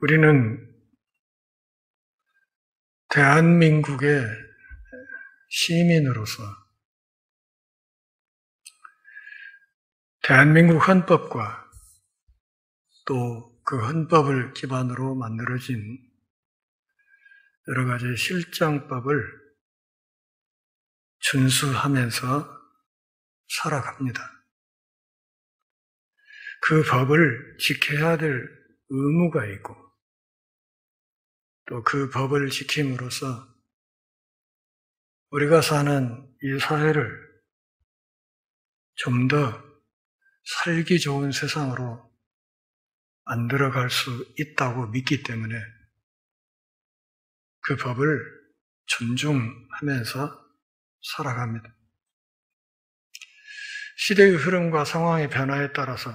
우리는 대한민국의 시민으로서 대한민국 헌법과 또 그 헌법을 기반으로 만들어진 여러 가지 실정법을 준수하면서 살아갑니다. 그 법을 지켜야 될 의무가 있고 또 그 법을 지킴으로써 우리가 사는 이 사회를 좀 더 살기 좋은 세상으로 만들어갈 수 있다고 믿기 때문에 그 법을 존중하면서 살아갑니다. 시대의 흐름과 상황의 변화에 따라서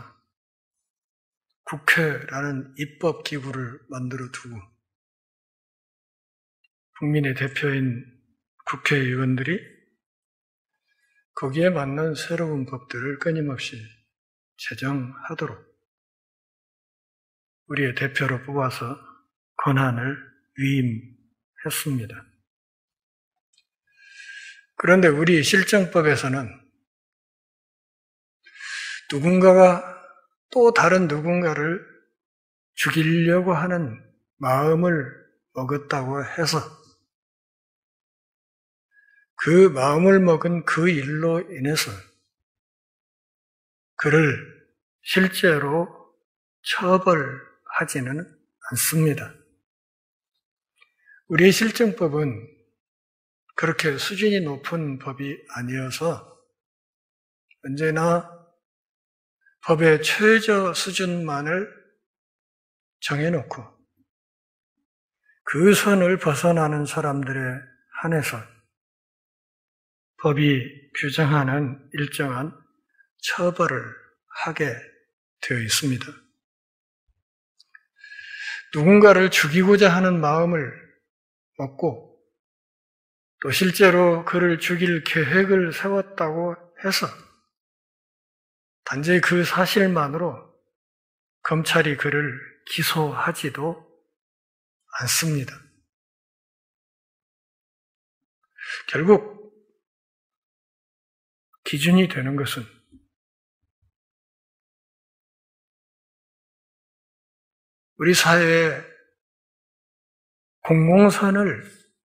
국회라는 입법기구를 만들어 두고 국민의 대표인 국회의원들이 거기에 맞는 새로운 법들을 끊임없이 제정하도록 우리의 대표로 뽑아서 권한을 위임했습니다. 그런데 우리 실정법에서는 누군가가 또 다른 누군가를 죽이려고 하는 마음을 먹었다고 해서 그 마음을 먹은 그 일로 인해서 그를 실제로 처벌하지는 않습니다. 우리의 실정법은 그렇게 수준이 높은 법이 아니어서 언제나 법의 최저 수준만을 정해놓고 그 선을 벗어나는 사람들에 한해서 법이 규정하는 일정한 처벌을 하게 되어 있습니다. 누군가를 죽이고자 하는 마음을 먹고 또 실제로 그를 죽일 계획을 세웠다고 해서 단지 그 사실만으로 검찰이 그를 기소하지도 않습니다. 결국 기준이 되는 것은 우리 사회의 공공선을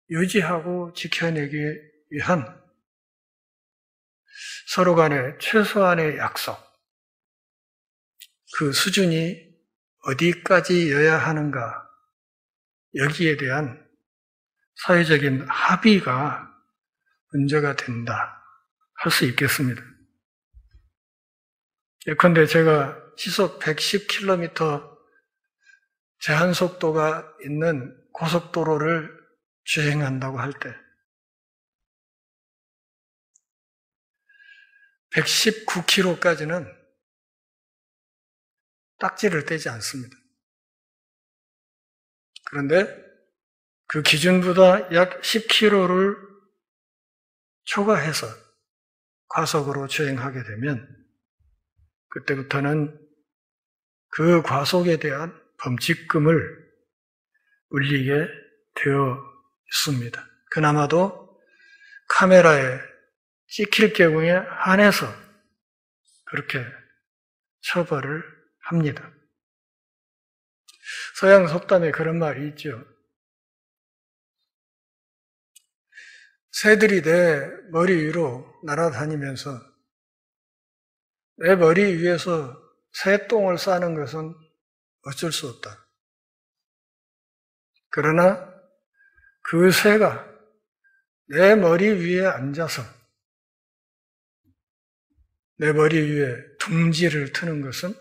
유지하고 지켜내기 위한 서로 간의 최소한의 약속, 그 수준이 어디까지여야 하는가, 여기에 대한 사회적인 합의가 문제가 된다 할 수 있겠습니다. 예컨대 제가 시속 110km 제한 속도가 있는 고속도로를 주행한다고 할 때 119km까지는 딱지를 떼지 않습니다. 그런데 그 기준보다 약 10km를 초과해서 과속으로 주행하게 되면 그때부터는 그 과속에 대한 범칙금을 물리게 되어 있습니다. 그나마도 카메라에 찍힐 경우에 한해서 그렇게 처벌을 합니다. 서양 속담에 그런 말이 있죠. 새들이 내 머리 위로 날아다니면서 내 머리 위에서 새똥을 싸는 것은 어쩔 수 없다. 그러나 그 새가 내 머리 위에 앉아서 내 머리 위에 둥지를 트는 것은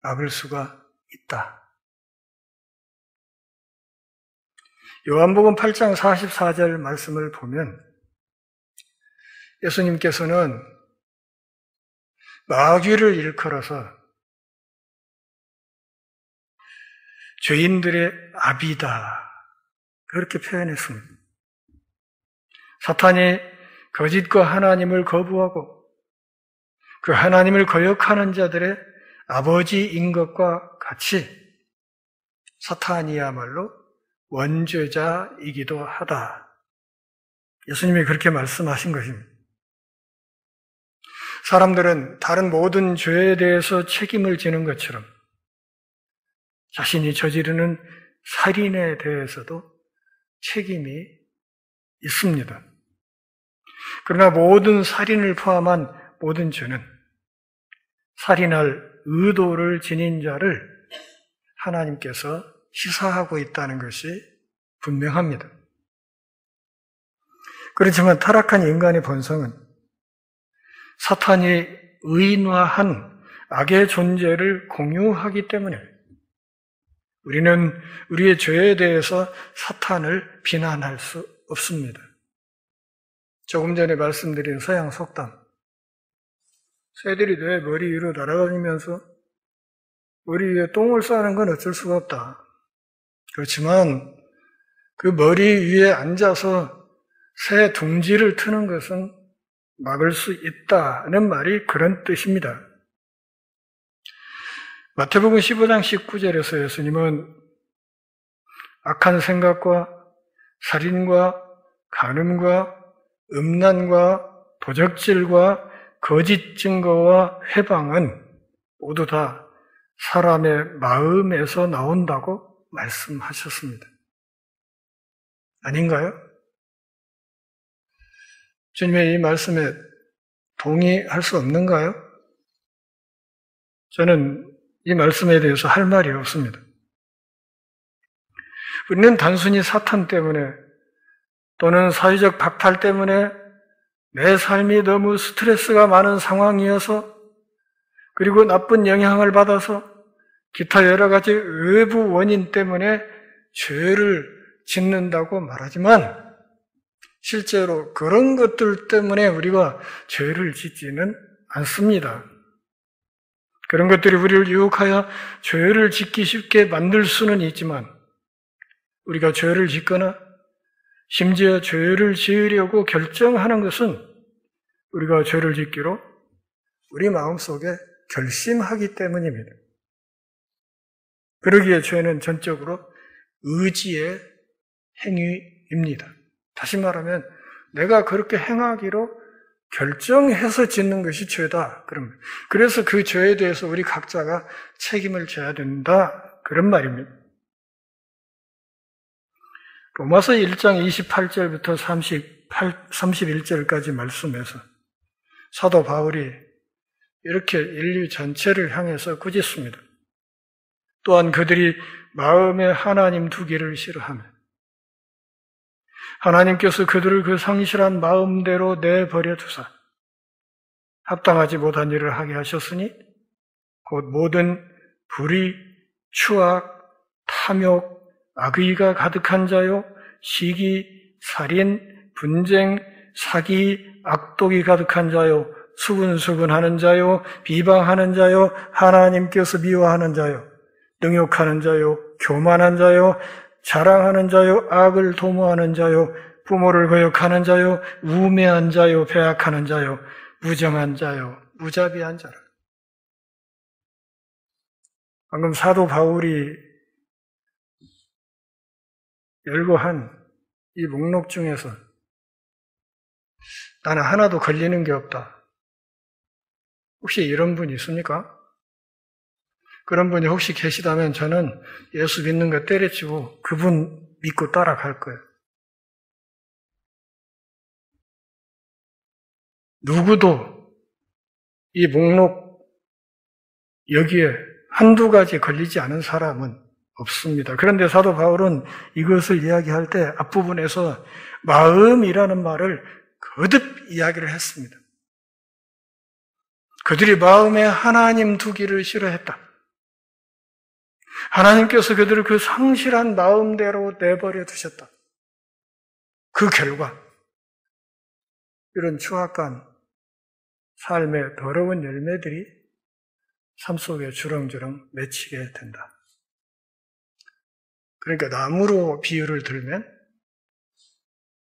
막을 수가 있다. 요한복음 8장 44절 말씀을 보면 예수님께서는 마귀를 일컬어서 죄인들의 아비다 그렇게 표현했습니다. 사탄이 거짓과 하나님을 거부하고 그 하나님을 거역하는 자들의 아버지인 것과 같이 사탄이야말로 원죄자이기도 하다. 예수님이 그렇게 말씀하신 것입니다. 사람들은 다른 모든 죄에 대해서 책임을 지는 것처럼 자신이 저지르는 살인에 대해서도 책임이 있습니다. 그러나 모든 살인을 포함한 모든 죄는 살인할 의도를 지닌 자를 하나님께서 시사하고 있다는 것이 분명합니다. 그렇지만 타락한 인간의 본성은 사탄이 의인화한 악의 존재를 공유하기 때문에 우리는 우리의 죄에 대해서 사탄을 비난할 수 없습니다. 조금 전에 말씀드린 서양 속담, 새들이 내 머리 위로 날아다니면서 머리 위에 똥을 싸는 건 어쩔 수가 없다. 그렇지만 그 머리 위에 앉아서 새 둥지를 트는 것은 막을 수 있다는 말이 그런 뜻입니다. 마태복음 15장 19절에서 예수님은 악한 생각과 살인과 간음과 음란과 도적질과 거짓 증거와 회방은 모두 다 사람의 마음에서 나온다고 말씀하셨습니다. 아닌가요? 주님의 이 말씀에 동의할 수 없는가요? 저는 이 말씀에 대해서 할 말이 없습니다. 우리는 단순히 사탄 때문에 또는 사회적 박탈 때문에 내 삶이 너무 스트레스가 많은 상황이어서 그리고 나쁜 영향을 받아서 기타 여러 가지 외부 원인 때문에 죄를 짓는다고 말하지만 실제로 그런 것들 때문에 우리가 죄를 짓지는 않습니다. 그런 것들이 우리를 유혹하여 죄를 짓기 쉽게 만들 수는 있지만 우리가 죄를 짓거나 심지어 죄를 지으려고 결정하는 것은 우리가 죄를 짓기로 우리 마음속에 결심하기 때문입니다. 그러기에 죄는 전적으로 의지의 행위입니다. 다시 말하면 내가 그렇게 행하기로 결정해서 짓는 것이 죄다. 그래서 그 죄에 대해서 우리 각자가 책임을 져야 된다. 그런 말입니다. 로마서 1장 28절부터 31절까지 말씀에서 사도 바울이 이렇게 인류 전체를 향해서 꾸짖습니다. 또한 그들이 마음에 하나님 두기를 싫어하며 하나님께서 그들을 그 상실한 마음대로 내버려 두사 합당하지 못한 일을 하게 하셨으니 곧 모든 불의, 추악, 탐욕, 악의가 가득한 자요, 시기, 살인, 분쟁, 사기, 악독이 가득한 자요, 수근수근하는 자요, 비방하는 자요, 하나님께서 미워하는 자요, 능욕하는 자요, 교만한 자요, 자랑하는 자요, 악을 도모하는 자요, 부모를 거역하는 자요, 우매한 자요, 배악하는 자요, 무정한 자요, 무자비한 자라. 방금 사도 바울이 열고 한 이 목록 중에서 나는 하나도 걸리는 게 없다. 혹시 이런 분 있습니까? 그런 분이 혹시 계시다면 저는 예수 믿는 거 때려치고 그분 믿고 따라갈 거예요. 누구도 이 목록 여기에 한두 가지 걸리지 않은 사람은 없습니다. 그런데 사도 바울은 이것을 이야기할 때 앞부분에서 마음이라는 말을 거듭 이야기를 했습니다. 그들이 마음에 하나님 두기를 싫어했다. 하나님께서 그들을 그 상실한 마음대로 내버려 두셨다. 그 결과 이런 추악한 삶의 더러운 열매들이 삶 속에 주렁주렁 맺히게 된다. 그러니까 나무로 비유를 들면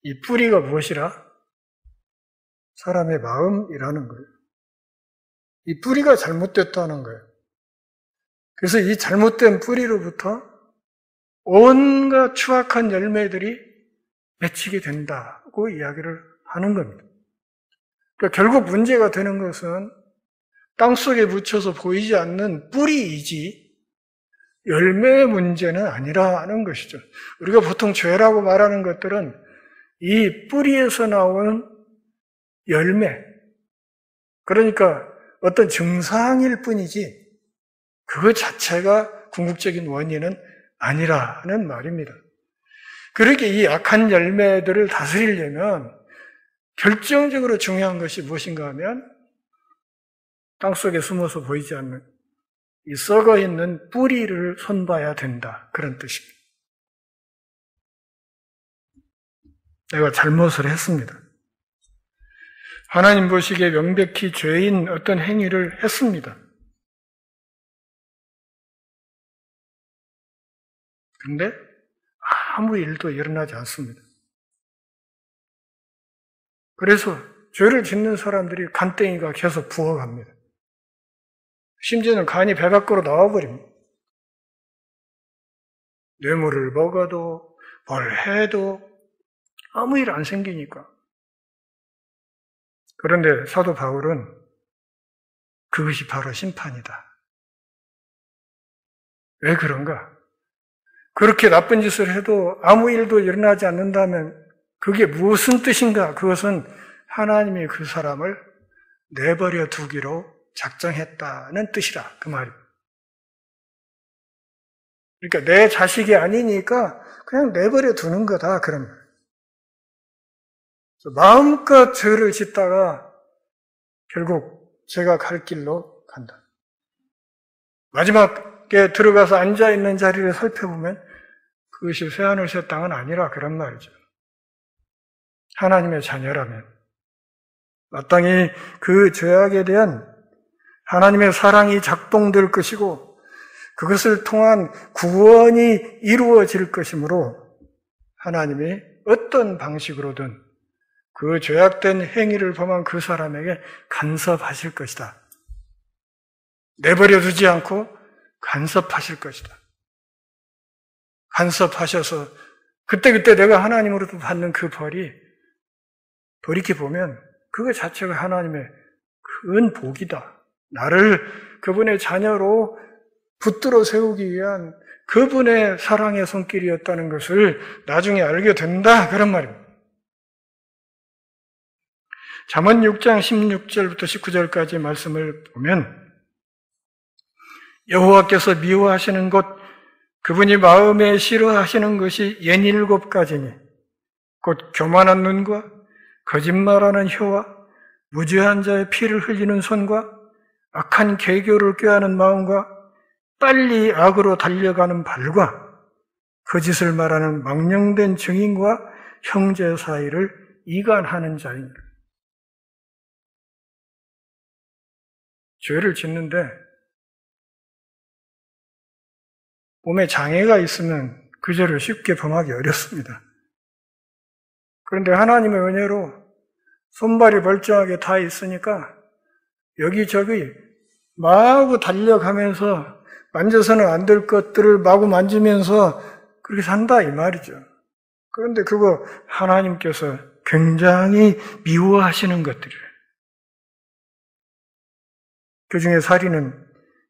이 뿌리가 무엇이라? 사람의 마음이라는 거예요. 이 뿌리가 잘못됐다는 거예요. 그래서 이 잘못된 뿌리로부터 온갖 추악한 열매들이 맺히게 된다고 이야기를 하는 겁니다. 그러니까 결국 문제가 되는 것은 땅속에 묻혀서 보이지 않는 뿌리이지 열매의 문제는 아니라는 것이죠. 우리가 보통 죄라고 말하는 것들은 이 뿌리에서 나오는 열매, 그러니까 어떤 증상일 뿐이지 그것 자체가 궁극적인 원인은 아니라는 말입니다. 그렇게 이 악한 열매들을 다스리려면 결정적으로 중요한 것이 무엇인가 하면 땅속에 숨어서 보이지 않는 이 썩어 있는 뿌리를 손봐야 된다. 그런 뜻입니다. 내가 잘못을 했습니다. 하나님 보시기에 명백히 죄인 어떤 행위를 했습니다. 그런데 아무 일도 일어나지 않습니다. 그래서 죄를 짓는 사람들이 간땡이가 계속 부어갑니다. 심지어는 간이 배 밖으로 나와버립니다. 뇌물을 먹어도 뭘 해도 아무 일 안 생기니까. 그런데 사도 바울은 그것이 바로 심판이다. 왜 그런가? 그렇게 나쁜 짓을 해도 아무 일도 일어나지 않는다면 그게 무슨 뜻인가? 그것은 하나님이 그 사람을 내버려 두기로 작정했다는 뜻이라 그 말입니다. 그러니까 내 자식이 아니니까 그냥 내버려 두는 거다 그런 말. 마음껏 죄를 짓다가 결국 제가 갈 길로 간다. 마지막에 들어가서 앉아있는 자리를 살펴보면 그것이 새하늘 새 땅은 아니라 그런 말이죠. 하나님의 자녀라면 마땅히 그 죄악에 대한 하나님의 사랑이 작동될 것이고 그것을 통한 구원이 이루어질 것이므로 하나님이 어떤 방식으로든 그 죄악된 행위를 범한 그 사람에게 간섭하실 것이다. 내버려 두지 않고 간섭하실 것이다. 간섭하셔서 그때그때 내가 하나님으로부터 받는 그 벌이 돌이켜보면 그거 자체가 하나님의 큰 복이다. 나를 그분의 자녀로 붙들어 세우기 위한 그분의 사랑의 손길이었다는 것을 나중에 알게 된다. 그런 말입니다. 잠언 6장 16절부터 19절까지 말씀을 보면 여호와께서 미워하시는 것, 그분이 마음에 싫어하시는 것이 67가지니 곧 교만한 눈과 거짓말하는 혀와 무죄한 자의 피를 흘리는 손과 악한 계교를 꾀하는 마음과 빨리 악으로 달려가는 발과 거짓을 말하는 망령된 증인과 형제 사이를 이간하는 자입니다. 죄를 짓는데 몸에 장애가 있으면 그 죄를 쉽게 범하기 어렵습니다. 그런데 하나님의 은혜로 손발이 멀쩡하게 다 있으니까 여기저기 마구 달려가면서 만져서는 안 될 것들을 마구 만지면서 그렇게 산다 이 말이죠. 그런데 그거 하나님께서 굉장히 미워하시는 것들이에요. 그 중에 살인은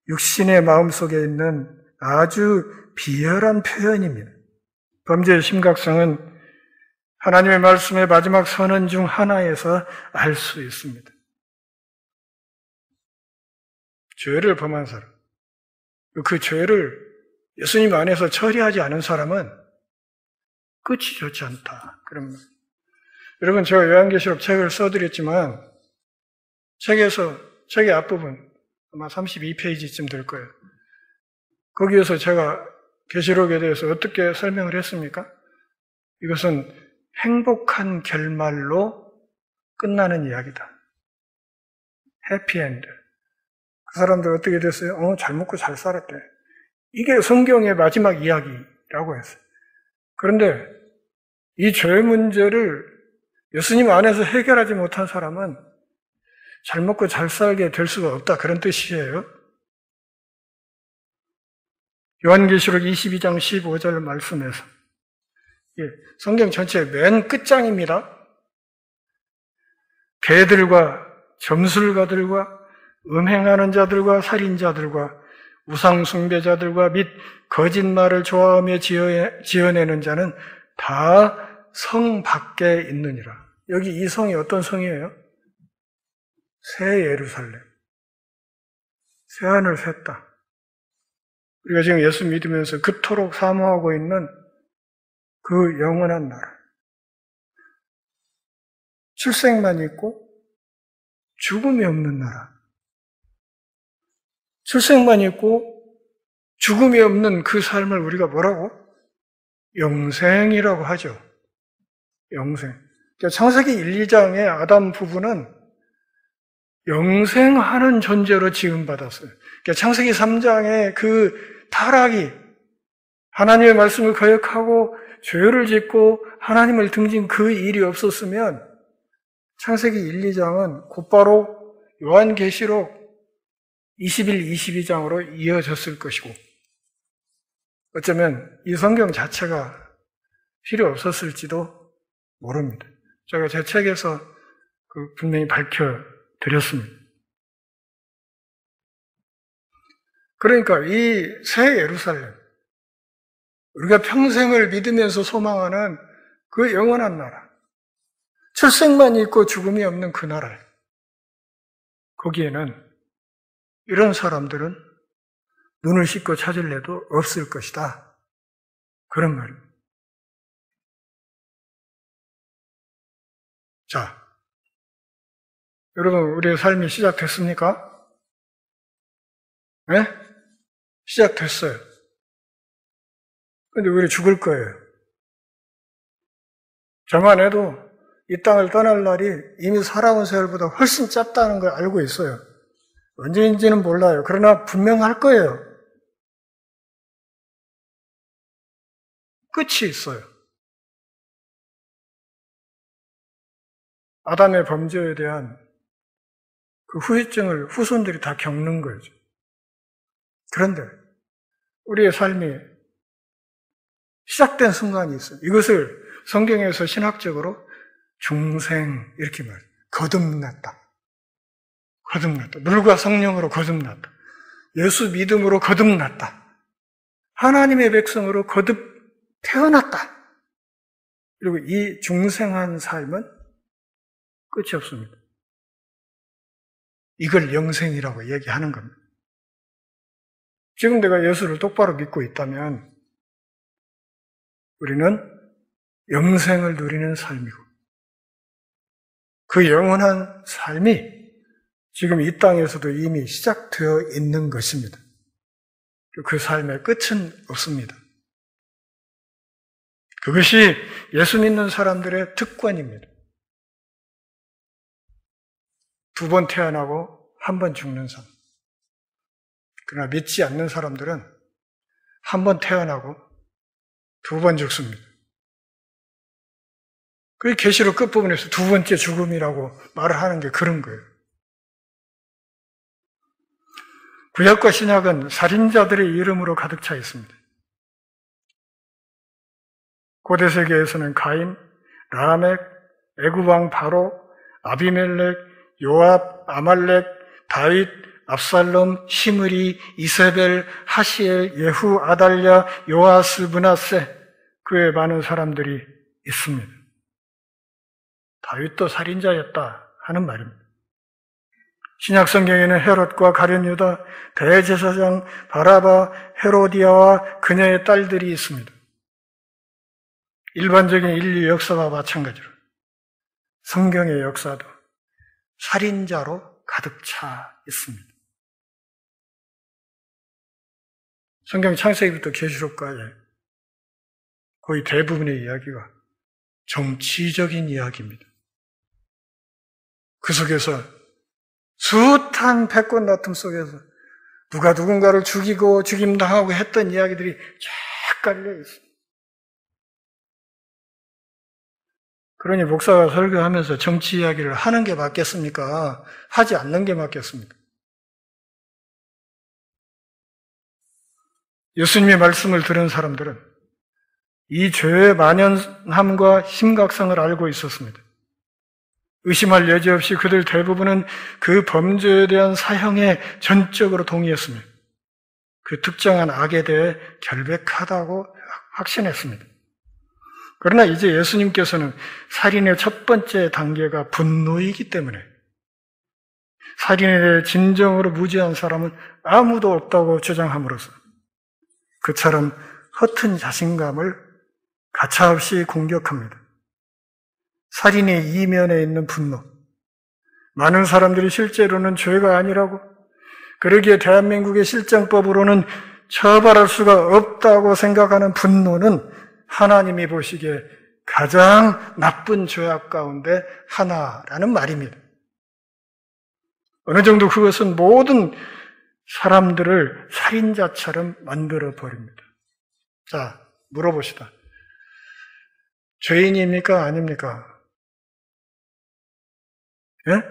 육신의 마음속에 있는 아주 비열한 표현입니다. 범죄의 심각성은 하나님의 말씀의 마지막 선언 중 하나에서 알 수 있습니다. 죄를 범한 사람, 그 죄를 예수님 안에서 처리하지 않은 사람은 끝이 좋지 않다. 그런 말. 여러분, 제가 요한계시록 책을 써드렸지만 책의 앞부분 아마 32페이지쯤 될 거예요. 거기에서 제가 계시록에 대해서 어떻게 설명을 했습니까? 이것은 행복한 결말로 끝나는 이야기다. 해피엔드. 그 사람들 어떻게 됐어요? 잘 먹고 잘 살았대. 이게 성경의 마지막 이야기라고 했어요. 그런데 이 죄 문제를 예수님 안에서 해결하지 못한 사람은 잘 먹고 잘 살게 될 수가 없다. 그런 뜻이에요. 요한계시록 22장 15절 말씀에서 성경 전체의 맨 끝장입니다. 개들과 점술가들과 음행하는 자들과 살인자들과 우상숭배자들과 및 거짓말을 좋아하며 지어내는 자는 다 성 밖에 있느니라. 여기 이 성이 어떤 성이에요? 새 예루살렘. 새하늘 새 땅. 우리가 지금 예수 믿으면서 그토록 사모하고 있는 그 영원한 나라. 출생만 있고 죽음이 없는 나라. 출생만 있고 죽음이 없는 그 삶을 우리가 뭐라고? 영생이라고 하죠. 영생. 그러니까 창세기 1, 2장의 아담 부부는 영생하는 존재로 지음받았어요. 그러니까 창세기 3장의 그 타락이 하나님의 말씀을 거역하고 죄를 짓고 하나님을 등진 그 일이 없었으면 창세기 1, 2장은 곧바로 요한계시록 21, 22장으로 이어졌을 것이고 어쩌면 이 성경 자체가 필요 없었을지도 모릅니다. 제가 제 책에서 분명히 밝혀드렸습니다. 그러니까 이 새 예루살렘, 우리가 평생을 믿으면서 소망하는 그 영원한 나라, 출생만 있고 죽음이 없는 그 나라, 거기에는 이런 사람들은 눈을 씻고 찾을래도 없을 것이다. 그런 말입니다. 자, 여러분, 우리의 삶이 시작됐습니까? 네? 시작됐어요. 근데 우리 죽을 거예요. 저만 해도 이 땅을 떠날 날이 이미 살아온 세월보다 훨씬 짧다는 걸 알고 있어요. 언제인지는 몰라요. 그러나 분명할 거예요. 끝이 있어요. 아담의 범죄에 대한 그 후유증을 후손들이 다 겪는 거죠. 그런데 우리의 삶이 시작된 순간이 있어요. 이것을 성경에서 신학적으로 중생 이렇게 말해요. 거듭났다. 거듭났다. 물과 성령으로 거듭났다. 예수 믿음으로 거듭났다. 하나님의 백성으로 거듭 태어났다. 그리고 이 중생한 삶은 끝이 없습니다. 이걸 영생이라고 얘기하는 겁니다. 지금 내가 예수를 똑바로 믿고 있다면 우리는 영생을 누리는 삶이고 그 영원한 삶이 지금 이 땅에서도 이미 시작되어 있는 것입니다. 그 삶의 끝은 없습니다. 그것이 예수 믿는 사람들의 특권입니다. 2번 태어나고 1번 죽는 삶. 그러나 믿지 않는 사람들은 1번 태어나고 2번 죽습니다. 그 계시록 끝부분에서 2번째 죽음이라고 말을 하는 게 그런 거예요. 구약과 신약은 살인자들의 이름으로 가득 차 있습니다. 고대 세계에서는 가인, 라멕, 애굽 왕 바로, 아비멜렉, 요압, 아말렉, 다윗, 압살롬, 시므리, 이세벨, 하시엘, 예후, 아달랴, 요아스, 므낫세, 그 외에 많은 사람들이 있습니다. 다윗도 살인자였다 하는 말입니다. 신약 성경에는 헤롯과 가룟 유다, 대제사장 바라바, 헤로디아와 그녀의 딸들이 있습니다. 일반적인 인류 역사와 마찬가지로 성경의 역사도 살인자로 가득 차 있습니다. 성경 창세기부터 계시록까지 거의 대부분의 이야기가 정치적인 이야기입니다. 그 속에서 숱한 패권 다툼 속에서 누가 누군가를 죽이고 죽임당하고 했던 이야기들이 쫙 깔려 있습니다. 그러니 목사가 설교하면서 정치 이야기를 하는 게 맞겠습니까? 하지 않는 게 맞겠습니까? 예수님의 말씀을 들은 사람들은 이 죄의 만연함과 심각성을 알고 있었습니다. 의심할 여지 없이 그들 대부분은 그 범죄에 대한 사형에 전적으로 동의했습니다. 그 특정한 악에 대해 결백하다고 확신했습니다. 그러나 이제 예수님께서는 살인의 첫 번째 단계가 분노이기 때문에 살인에 대해 진정으로 무지한 사람은 아무도 없다고 주장함으로써 그처럼 허튼 자신감을 가차없이 공격합니다. 살인의 이면에 있는 분노. 많은 사람들이 실제로는 죄가 아니라고, 그러기에 대한민국의 실정법으로는 처벌할 수가 없다고 생각하는 분노는 하나님이 보시기에 가장 나쁜 죄악 가운데 하나라는 말입니다. 어느 정도 그것은 모든 사람들을 살인자처럼 만들어 버립니다. 자, 물어봅시다. 죄인입니까? 아닙니까? 예?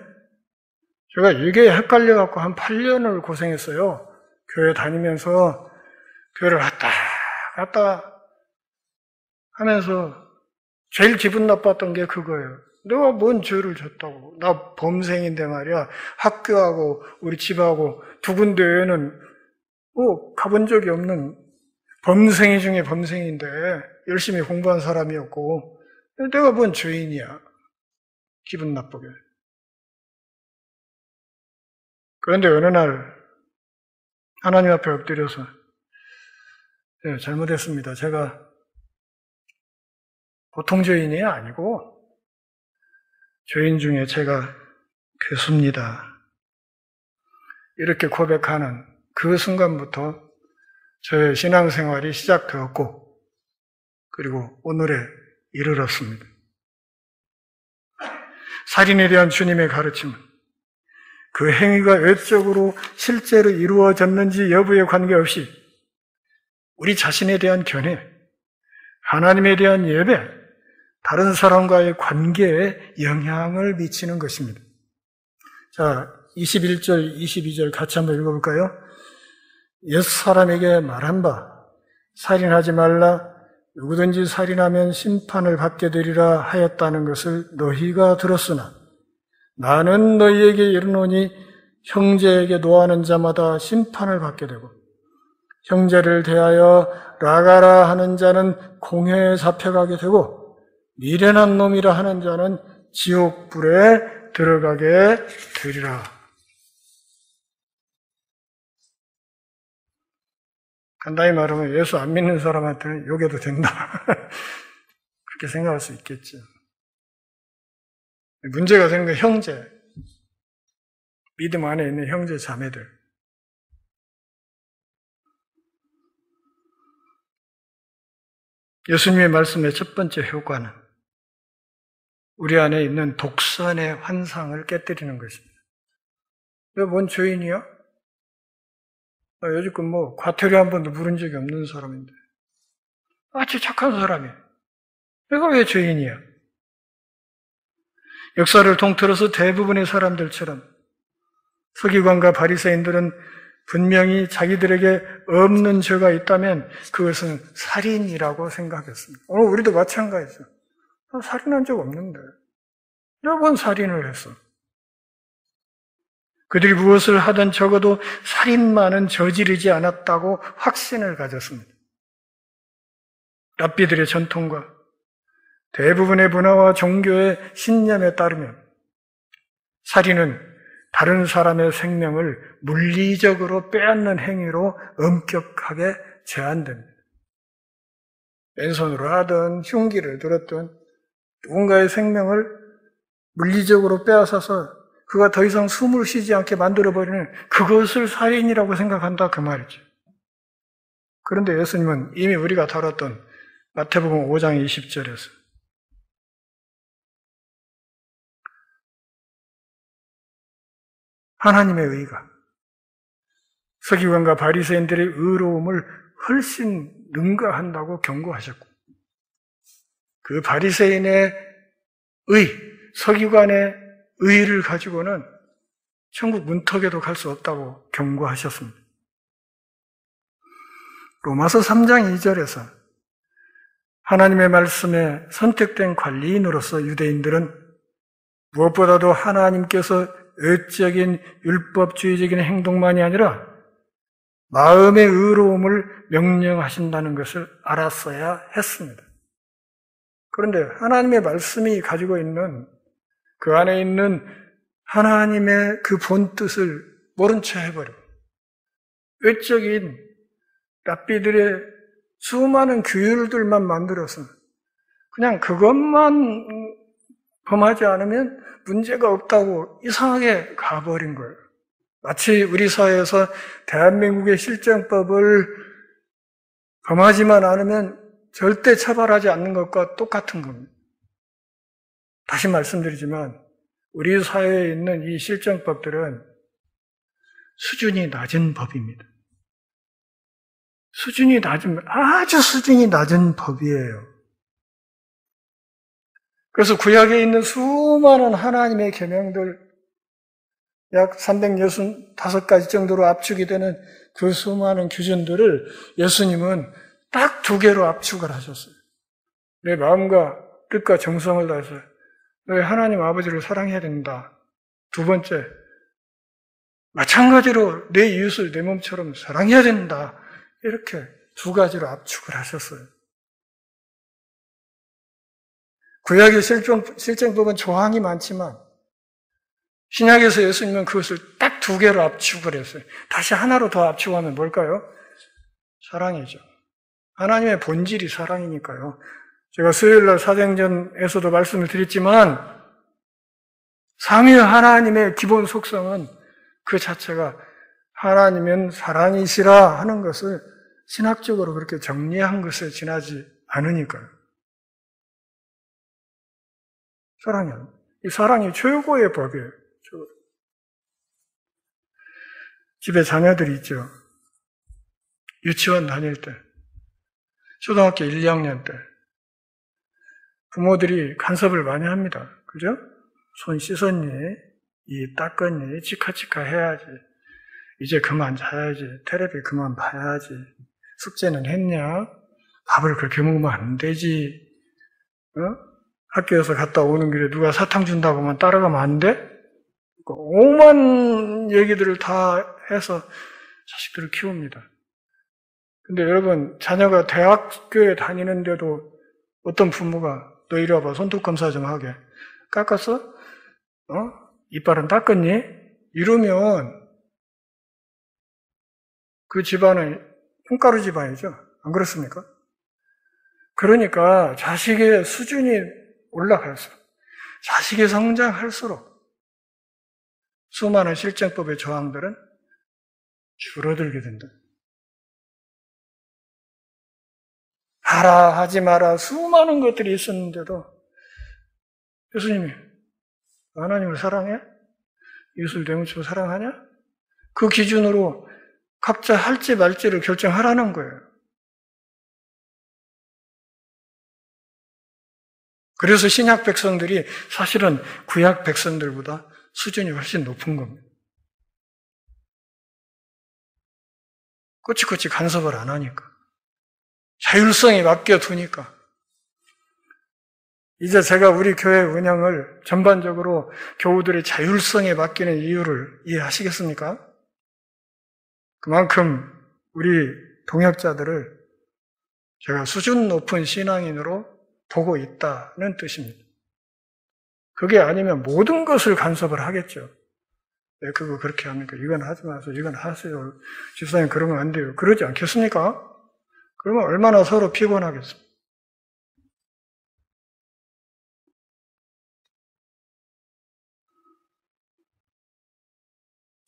제가 이게 헷갈려갖고 한 8년을 고생했어요. 교회 다니면서 교회를 왔다 갔다 하면서 제일 기분 나빴던 게 그거예요. 내가 뭔 죄를 졌다고. 나 범생인데 말이야. 학교하고 우리 집하고 두 군데 외에는 가본 적이 없는 범생이 중에 범생인데 열심히 공부한 사람이었고 내가 뭔 죄인이야. 기분 나쁘게. 그런데 어느 날 하나님 앞에 엎드려서 잘못했습니다. 제가 보통 죄인이 아니고 죄인 중에 제가 괴수입니다. 이렇게 고백하는 그 순간부터 저의 신앙생활이 시작되었고 그리고 오늘에 이르렀습니다. 살인에 대한 주님의 가르침은 그 행위가 외적으로 실제로 이루어졌는지 여부에 관계없이 우리 자신에 대한 견해, 하나님에 대한 예배, 다른 사람과의 관계에 영향을 미치는 것입니다. 자, 21절, 22절 같이 한번 읽어볼까요? 옛사람에게 말한 바 살인하지 말라 누구든지 살인하면 심판을 받게 되리라 하였다는 것을 너희가 들었으나 나는 너희에게 이르노니 형제에게 노하는 자마다 심판을 받게 되고 형제를 대하여 라가라 하는 자는 공회에 잡혀가게 되고 미련한 놈이라 하는 자는 지옥불에 들어가게 되리라. 간단히 말하면 예수 안 믿는 사람한테는 욕해도 된다. 그렇게 생각할 수 있겠죠. 문제가 되는 건 형제, 믿음 안에 있는 형제 자매들. 예수님의 말씀의 첫 번째 효과는 우리 안에 있는 독선의 환상을 깨뜨리는 것입니다. 내가 뭔 죄인이야? 나 여지껏 과태료 한 번도 물은 적이 없는 사람인데 아주 착한 사람이야. 내가 왜 죄인이야? 역사를 통틀어서 대부분의 사람들처럼 서기관과 바리새인들은 분명히 자기들에게 없는 죄가 있다면 그것은 살인이라고 생각했습니다. 오늘 우리도 마찬가지죠. 나 살인한 적 없는데 내가 뭔 살인을 했어? 그들이 무엇을 하든 적어도 살인만은 저지르지 않았다고 확신을 가졌습니다. 랍비들의 전통과 대부분의 문화와 종교의 신념에 따르면 살인은 다른 사람의 생명을 물리적으로 빼앗는 행위로 엄격하게 제한됩니다. 왼손으로 하든 흉기를 들었든 누군가의 생명을 물리적으로 빼앗아서 그가 더 이상 숨을 쉬지 않게 만들어버리는 그것을 살인이라고 생각한다 그 말이죠. 그런데 예수님은 이미 우리가 다뤘던 마태복음 5장 20절에서 하나님의 의가 서기관과 바리새인들의 의로움을 훨씬 능가한다고 경고하셨고 그 바리새인의 의, 서기관의 의를 가지고는 천국 문턱에도 갈 수 없다고 경고하셨습니다. 로마서 3장 2절에서 하나님의 말씀에 선택된 관리인으로서 유대인들은 무엇보다도 하나님께서 의적인 율법주의적인 행동만이 아니라 마음의 의로움을 명령하신다는 것을 알았어야 했습니다. 그런데 하나님의 말씀이 가지고 있는 그 안에 있는 하나님의 그 본뜻을 모른 채 해버리고 외적인 랍비들의 수많은 규율들만 만들어서 그냥 그것만 범하지 않으면 문제가 없다고 이상하게 가버린 거예요. 마치 우리 사회에서 대한민국의 실정법을 범하지만 않으면 절대 처벌하지 않는 것과 똑같은 겁니다. 다시 말씀드리지만 우리 사회에 있는 이 실정법들은 수준이 낮은 법입니다. 아주 수준이 낮은 법이에요. 그래서 구약에 있는 수많은 하나님의 계명들, 약 365가지 정도로 압축이 되는 그 수많은 규준들을 예수님은 딱 2개로 압축을 하셨어요. 내 마음과 뜻과 정성을 다해서 너희 하나님 아버지를 사랑해야 된다. 2번째, 마찬가지로 내 이웃을 내 몸처럼 사랑해야 된다. 이렇게 2가지로 압축을 하셨어요. 구약의 실정법은 조항이 많지만 신약에서 예수님은 그것을 딱 2개로 압축을 했어요. 다시 하나로 더 압축하면 뭘까요? 사랑이죠. 하나님의 본질이 사랑이니까요. 제가 수요일날 사도행전에서도 말씀을 드렸지만 삼위 하나님의 기본 속성은 그 자체가 하나님은 사랑이시라 하는 것을 신학적으로 그렇게 정리한 것에 지나지 않으니까요. 사랑이요. 이 사랑이 최고의 법이에요. 집에 자녀들이 있죠. 유치원 다닐 때, 초등학교 1, 2학년 때 부모들이 간섭을 많이 합니다. 그죠? 손 씻었니? 이 닦았니? 치카치카 해야지. 이제 그만 자야지. 텔레비 그만 봐야지. 숙제는 했냐? 밥을 그렇게 먹으면 안 되지. 학교에서 갔다 오는 길에 누가 사탕 준다고 하면 따라가면 안 돼? 오만 얘기들을 다 해서 자식들을 키웁니다. 근데 여러분, 자녀가 대학교에 다니는데도 어떤 부모가 너 이리 와봐, 손톱 검사 좀 하게. 깎았어? 이빨은 닦았니? 이러면 그 집안은 콩가루 집안이죠. 안 그렇습니까? 그러니까 자식의 수준이 올라갈수록, 자식이 성장할수록 수많은 실정법의 조항들은 줄어들게 된다. 하라, 하지 마라, 수많은 것들이 있었는데도 예수님이 하나님을 사랑해? 이웃을 내 몸처럼 사랑하냐? 그 기준으로 각자 할지 말지를 결정하라는 거예요. 그래서 신약 백성들이 사실은 구약 백성들보다 수준이 훨씬 높은 겁니다. 꼬치꼬치 간섭을 안 하니까. 자율성에 맡겨두니까. 이제 제가 우리 교회 운영을 전반적으로 교우들의 자율성에 맡기는 이유를 이해하시겠습니까? 그만큼 우리 동역자들을 제가 수준 높은 신앙인으로 보고 있다는 뜻입니다. 그게 아니면 모든 것을 간섭을 하겠죠. 왜 그거 그렇게 합니까? 이건 하지 마세요. 이건 하세요. 집사님 그러면 안 돼요. 그러지 않겠습니까? 그러면 얼마나 서로 피곤하겠습니까?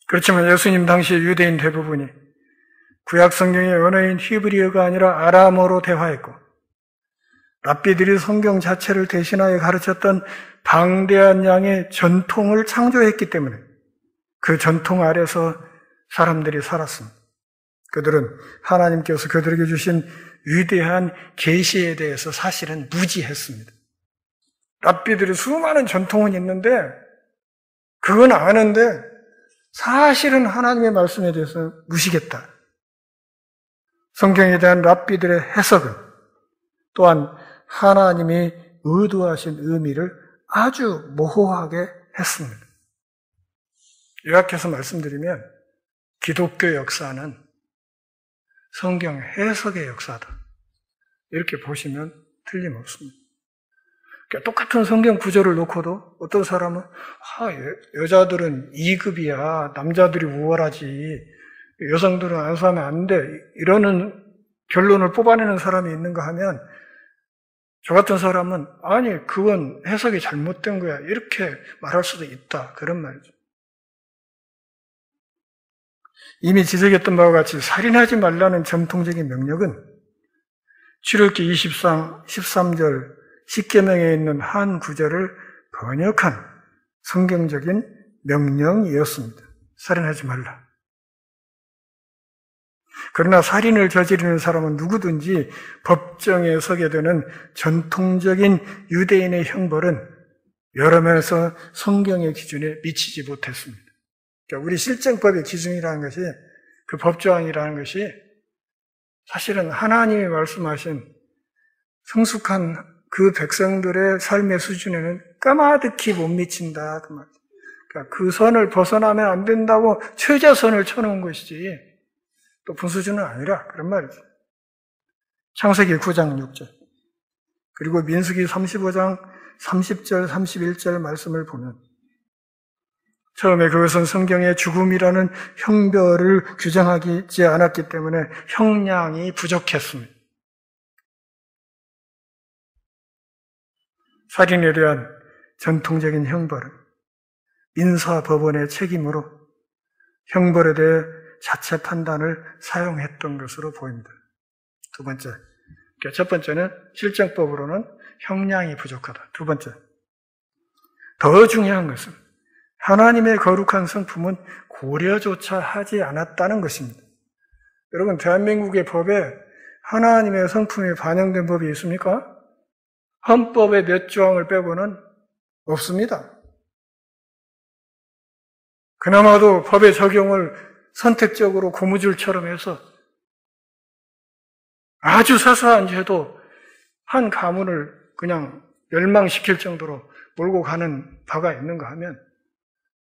그렇지만 예수님 당시 유대인 대부분이 구약 성경의 언어인 히브리어가 아니라 아람어로 대화했고 랍비들이 성경 자체를 대신하여 가르쳤던 방대한 양의 전통을 창조했기 때문에 그 전통 아래서 사람들이 살았습니다. 그들은 하나님께서 그들에게 주신 위대한 계시에 대해서 사실은 무지했습니다. 랍비들이 수많은 전통은 있는데 그건 아는데 사실은 하나님의 말씀에 대해서 무시겠다. 성경에 대한 랍비들의 해석은 또한 하나님이 의도하신 의미를 아주 모호하게 했습니다. 요약해서 말씀드리면 기독교 역사는 성경 해석의 역사다. 이렇게 보시면 틀림없습니다. 그러니까 똑같은 성경 구절을 놓고도 어떤 사람은 여자들은 2급이야. 남자들이 우월하지. 여성들은 안수하면 안 돼. 이러는 결론을 뽑아내는 사람이 있는가 하면 저 같은 사람은 아니 그건 해석이 잘못된 거야. 이렇게 말할 수도 있다. 그런 말이죠. 이미 지적했던 바와 같이 살인하지 말라는 전통적인 명령은 출애굽기 13절 십계명에 있는 한 구절을 번역한 성경적인 명령이었습니다. 살인하지 말라. 그러나 살인을 저지르는 사람은 누구든지 법정에 서게 되는 전통적인 유대인의 형벌은 여러 면에서 성경의 기준에 미치지 못했습니다. 그러니까 우리 실정법의 기준이라는 것이 그 법조항이라는 것이 사실은 하나님이 말씀하신 성숙한 그 백성들의 삶의 수준에는 까마득히 못 미친다. 그 말이죠. 그러니까 그 선을 벗어나면 안 된다고 최저선을 쳐놓은 것이지 또 분수준은 아니라 그런 말이죠. 창세기 9장 6절 그리고 민수기 35장 30절 31절 말씀을 보면 처음에 그것은 성경의 죽음이라는 형벌을 규정하지 않았기 때문에 형량이 부족했습니다. 살인에 대한 전통적인 형벌은 민사법원의 책임으로 형벌에 대해 자체 판단을 사용했던 것으로 보입니다. 두 번째, 첫 번째는 실정법으로는 형량이 부족하다. 두 번째, 더 중요한 것은 하나님의 거룩한 성품은 고려조차 하지 않았다는 것입니다. 여러분, 대한민국의 법에 하나님의 성품이 반영된 법이 있습니까? 헌법의 몇 조항을 빼고는 없습니다. 그나마도 법의 적용을 선택적으로 고무줄처럼 해서 아주 사소한 죄도 한 가문을 그냥 멸망시킬 정도로 몰고 가는 바가 있는가 하면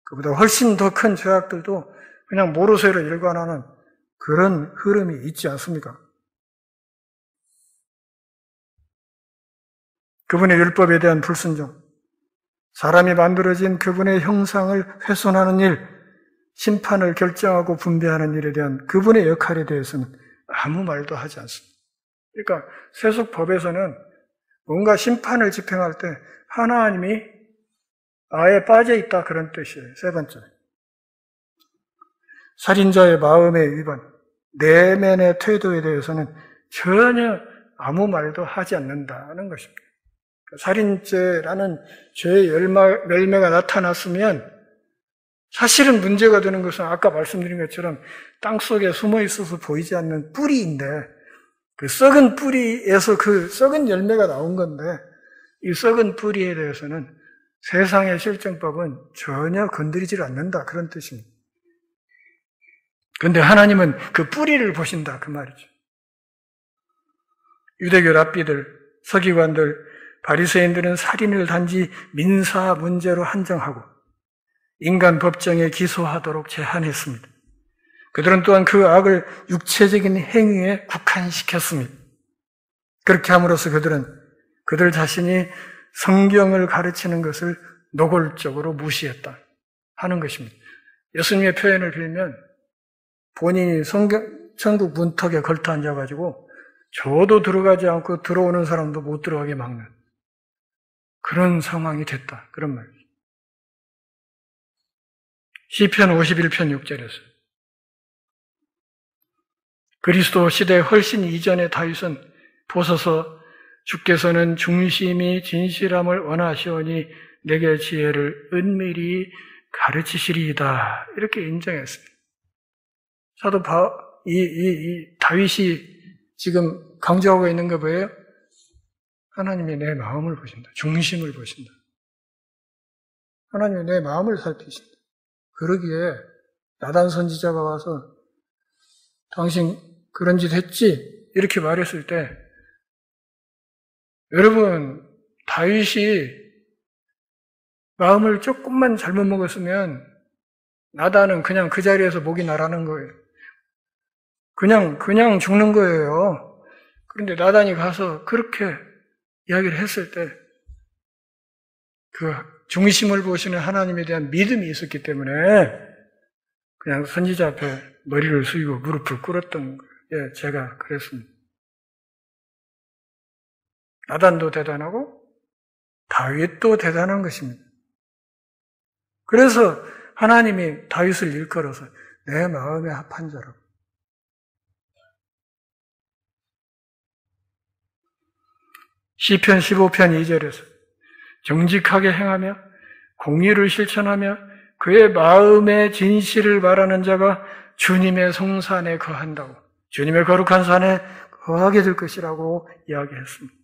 그보다 훨씬 더 큰 죄악들도 그냥 모르쇠로 일관하는 그런 흐름이 있지 않습니까? 그분의 율법에 대한 불순종, 사람이 만들어진 그분의 형상을 훼손하는 일, 심판을 결정하고 분배하는 일에 대한 그분의 역할에 대해서는 아무 말도 하지 않습니다. 그러니까 세속법에서는 뭔가 심판을 집행할 때 하나님이 아예 빠져있다 그런 뜻이에요. 세 번째, 살인자의 마음의 위반, 내면의 태도에 대해서는 전혀 아무 말도 하지 않는다는 것입니다. 살인죄라는 죄의 열매가 나타났으면 사실은 문제가 되는 것은 아까 말씀드린 것처럼 땅속에 숨어 있어서 보이지 않는 뿌리인데 그 썩은 뿌리에서 그 썩은 열매가 나온 건데 이 썩은 뿌리에 대해서는 세상의 실정법은 전혀 건드리질 않는다 그런 뜻입니다. 그런데 하나님은 그 뿌리를 보신다 그 말이죠. 유대교 랍비들, 서기관들, 바리새인들은 살인을 단지 민사 문제로 한정하고 인간 법정에 기소하도록 제한했습니다. 그들은 또한 그 악을 육체적인 행위에 국한시켰습니다. 그렇게 함으로써 그들은 그들 자신이 성경을 가르치는 것을 노골적으로 무시했다 하는 것입니다. 예수님의 표현을 빌면 본인이 천국 문턱에 걸터 앉아가지고 저도 들어가지 않고 들어오는 사람도 못 들어가게 막는 그런 상황이 됐다. 그런 말이죠. 시편 51편 6절에서 그리스도 시대 훨씬 이전의 다윗은 보소서 주께서는 중심이 진실함을 원하시오니 내게 지혜를 은밀히 가르치시리이다. 이렇게 인정했습니다. 사도 다윗이 지금 강조하고 있는 거 뭐예요? 하나님이 내 마음을 보신다. 중심을 보신다. 하나님이 내 마음을 살피신다. 그러기에 나단 선지자가 와서 당신 그런 짓 했지? 이렇게 말했을 때 여러분, 다윗이 마음을 조금만 잘못 먹었으면 나단은 그냥 그 자리에서 목이 나라는 거예요. 그냥 죽는 거예요. 그런데 나단이 가서 그렇게 이야기를 했을 때 그 중심을 보시는 하나님에 대한 믿음이 있었기 때문에 그냥 선지자 앞에 머리를 숙이고 무릎을 꿇었던 거예요. 예, 제가 그랬습니다. 나단도 대단하고 다윗도 대단한 것입니다. 그래서 하나님이 다윗을 일컬어서 내 마음에 합한 자라고. 시편 15편 2절에서 정직하게 행하며 공의를 실천하며 그의 마음의 진실을 말하는 자가 주님의 성산에 거한다고, 주님의 거룩한 산에 거하게 될 것이라고 이야기했습니다.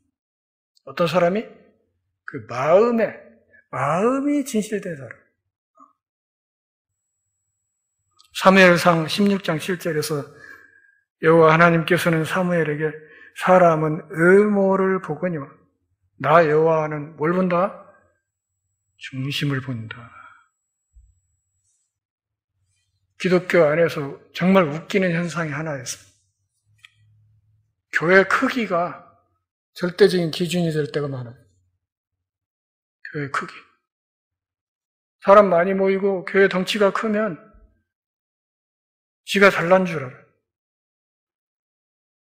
어떤 사람이? 그 마음이 진실된 사람. 사무엘상 16장 7절에서 여호와 하나님께서는 사무엘에게 사람은 의모를 보거니와 나 여호와는 뭘 본다? 중심을 본다. 기독교 안에서 정말 웃기는 현상이 하나 있습니다. 교회 크기가 절대적인 기준이 될 때가 많아요. 교회 크기. 사람 많이 모이고 교회 덩치가 크면 지가 잘난 줄 알아요.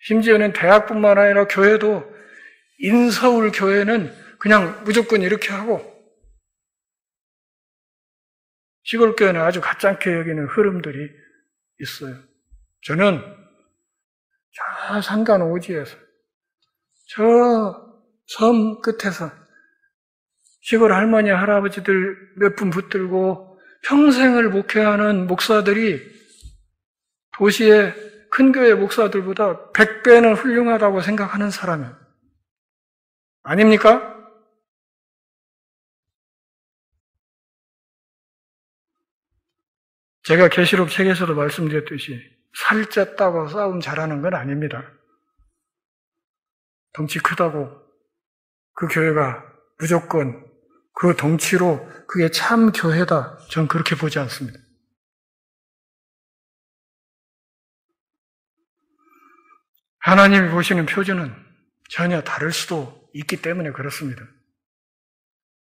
심지어는 대학뿐만 아니라 교회도 인서울 교회는 그냥 무조건 이렇게 하고 시골 교회는 아주 가짜게 여기는 흐름들이 있어요. 저는 저 산간 오지에서 저 섬 끝에서 시골 할머니 할아버지들 몇 분 붙들고 평생을 목회하는 목사들이 도시의 큰 교회 목사들보다 100배는 훌륭하다고 생각하는 사람이에요. 아닙니까? 제가 계시록 책에서도 말씀드렸듯이 살쪘다고 싸움 잘하는 건 아닙니다. 덩치 크다고 그 교회가 무조건 그 덩치로 그게 참 교회다. 전 그렇게 보지 않습니다. 하나님이 보시는 표준은 전혀 다를 수도 있기 때문에 그렇습니다.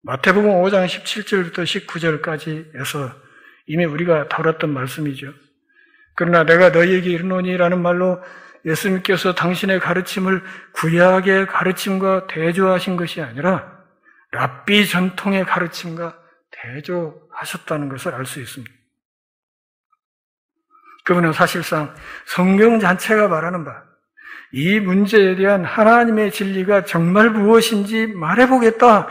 마태복음 5장 17절부터 19절까지에서 이미 우리가 다뤘던 말씀이죠. 그러나 내가 너희에게 이르노니라는 말로 예수님께서 당신의 가르침을 구약의 가르침과 대조하신 것이 아니라 랍비 전통의 가르침과 대조하셨다는 것을 알 수 있습니다. 그분은 사실상 성경 자체가 말하는 바, 이 문제에 대한 하나님의 진리가 정말 무엇인지 말해보겠다.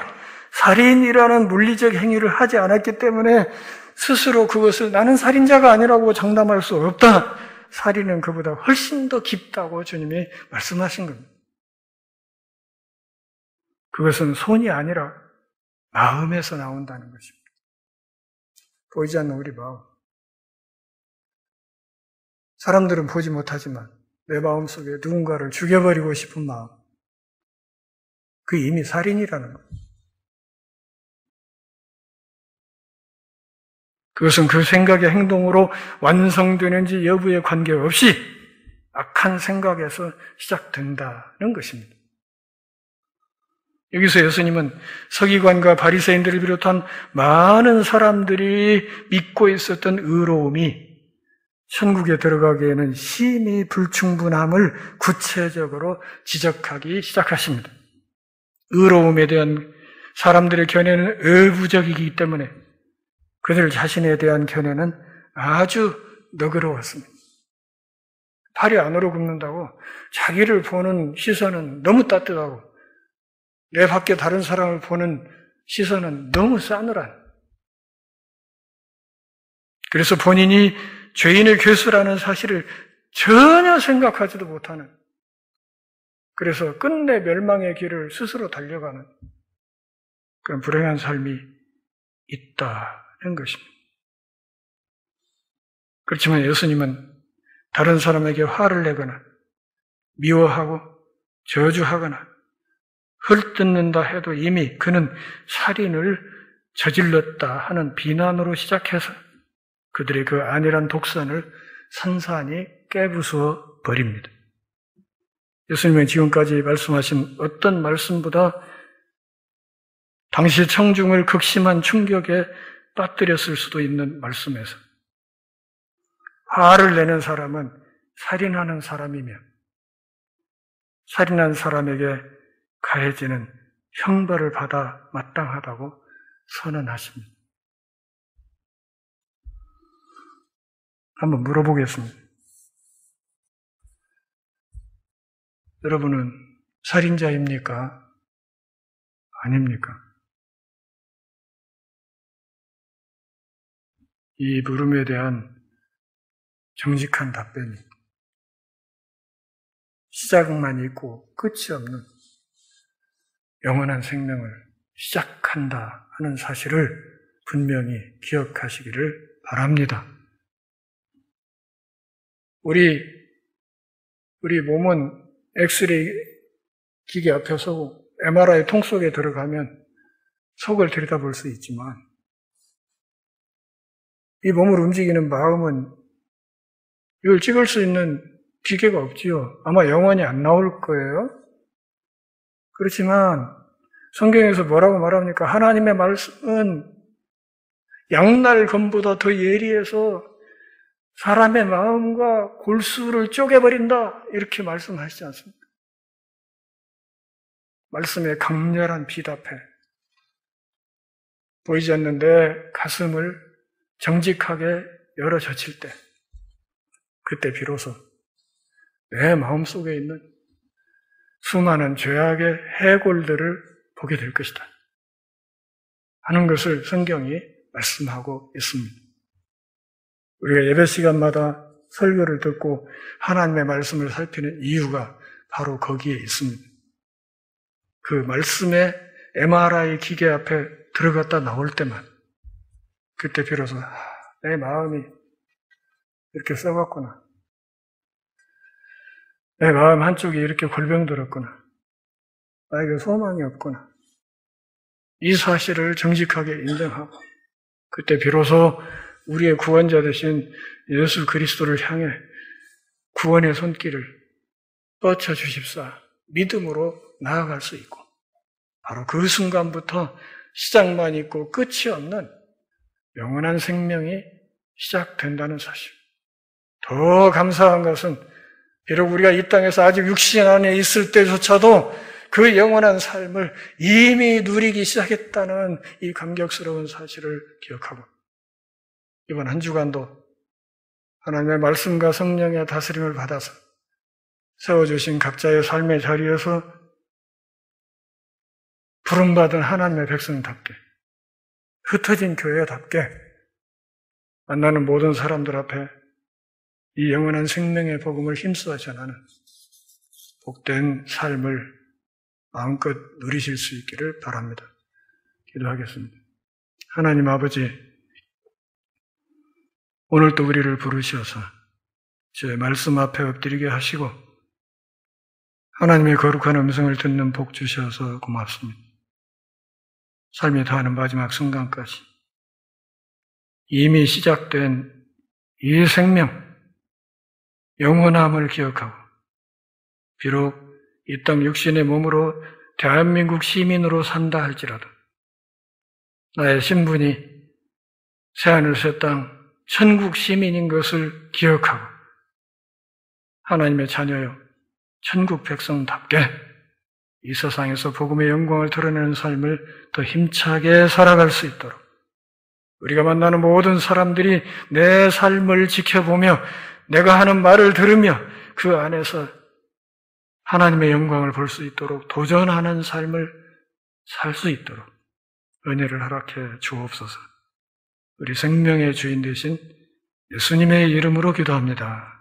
살인이라는 물리적 행위를 하지 않았기 때문에 스스로 그것을 나는 살인자가 아니라고 장담할 수 없다. 살인은 그보다 훨씬 더 깊다고 주님이 말씀하신 겁니다. 그것은 손이 아니라 마음에서 나온다는 것입니다. 보이지 않는 우리 마음. 사람들은 보지 못하지만 내 마음속에 누군가를 죽여버리고 싶은 마음. 그 이미 살인이라는 거예요. 그것은 그 생각의 행동으로 완성되는지 여부에 관계없이 악한 생각에서 시작된다는 것입니다. 여기서 예수님은 서기관과 바리새인들을 비롯한 많은 사람들이 믿고 있었던 의로움이 천국에 들어가기에는 심히 불충분함을 구체적으로 지적하기 시작하십니다. 의로움에 대한 사람들의 견해는 의부적이기 때문에 그들 자신에 대한 견해는 아주 너그러웠습니다. 팔이 안으로 굽는다고 자기를 보는 시선은 너무 따뜻하고 내 밖에 다른 사람을 보는 시선은 너무 싸늘한. 그래서 본인이 죄인의 괴수라는 사실을 전혀 생각하지도 못하는, 그래서 끝내 멸망의 길을 스스로 달려가는 그런 불행한 삶이 있다는 것입니다. 그렇지만 예수님은 다른 사람에게 화를 내거나 미워하고 저주하거나 헐뜯는다 해도 이미 그는 살인을 저질렀다 하는 비난으로 시작해서 그들의 그 안일한 독선을 산산히 깨부수어 버립니다. 예수님은 지금까지 말씀하신 어떤 말씀보다 당시 청중을 극심한 충격에 빠뜨렸을 수도 있는 말씀에서 화를 내는 사람은 살인하는 사람이며 살인한 사람에게 가해지는 형벌을 받아 마땅하다고 선언하십니다. 한번 물어보겠습니다. 여러분은 살인자입니까? 아닙니까? 이 물음에 대한 정직한 답변이 시작만 있고 끝이 없는 영원한 생명을 시작한다 하는 사실을 분명히 기억하시기를 바랍니다. 우리 몸은 엑스레이 기계 앞에 서고 MRI 통 속에 들어가면 속을 들여다볼 수 있지만 이 몸을 움직이는 마음은 이걸 찍을 수 있는 기계가 없지요. 아마 영원히 안 나올 거예요. 그렇지만 성경에서 뭐라고 말합니까? 하나님의 말씀은 양날 검보다 더 예리해서 사람의 마음과 골수를 쪼개버린다. 이렇게 말씀하시지 않습니까? 말씀의 강렬한 빛 앞에 보이지 않는데 가슴을 정직하게 열어젖힐 때 그때 비로소 내 마음속에 있는 수많은 죄악의 해골들을 보게 될 것이다 하는 것을 성경이 말씀하고 있습니다. 우리가 예배 시간마다 설교를 듣고 하나님의 말씀을 살피는 이유가 바로 거기에 있습니다. 그 말씀의 MRI 기계 앞에 들어갔다 나올 때만 그때 비로소 내 마음이 이렇게 썩었구나. 내 마음 한쪽이 이렇게 골병들었구나. 나에게 소망이 없구나. 이 사실을 정직하게 인정하고 그때 비로소 우리의 구원자 되신 예수 그리스도를 향해 구원의 손길을 뻗쳐 주십사 믿음으로 나아갈 수 있고 바로 그 순간부터 시작만 있고 끝이 없는 영원한 생명이 시작된다는 사실. 더 감사한 것은 비록 우리가 이 땅에서 아직 육신 안에 있을 때조차도 그 영원한 삶을 이미 누리기 시작했다는 이 감격스러운 사실을 기억하고 이번 한 주간도 하나님의 말씀과 성령의 다스림을 받아서 세워주신 각자의 삶의 자리에서 부름받은 하나님의 백성답게 흩어진 교회답게 만나는 모든 사람들 앞에 이 영원한 생명의 복음을 힘써 전하는 복된 삶을 마음껏 누리실 수 있기를 바랍니다. 기도하겠습니다. 하나님 아버지, 오늘도 우리를 부르셔서 제 말씀 앞에 엎드리게 하시고 하나님의 거룩한 음성을 듣는 복 주셔서 고맙습니다. 삶이 다하는 마지막 순간까지 이미 시작된 이 생명, 영원함을 기억하고 비록 이 땅 육신의 몸으로 대한민국 시민으로 산다 할지라도 나의 신분이 새하늘 새 땅 천국 시민인 것을 기억하고 하나님의 자녀요 천국 백성답게 이 세상에서 복음의 영광을 드러내는 삶을 더 힘차게 살아갈 수 있도록 우리가 만나는 모든 사람들이 내 삶을 지켜보며 내가 하는 말을 들으며 그 안에서 하나님의 영광을 볼 수 있도록 도전하는 삶을 살 수 있도록 은혜를 허락해 주옵소서. 우리 생명의 주인 되신 예수님의 이름으로 기도합니다.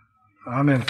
아멘.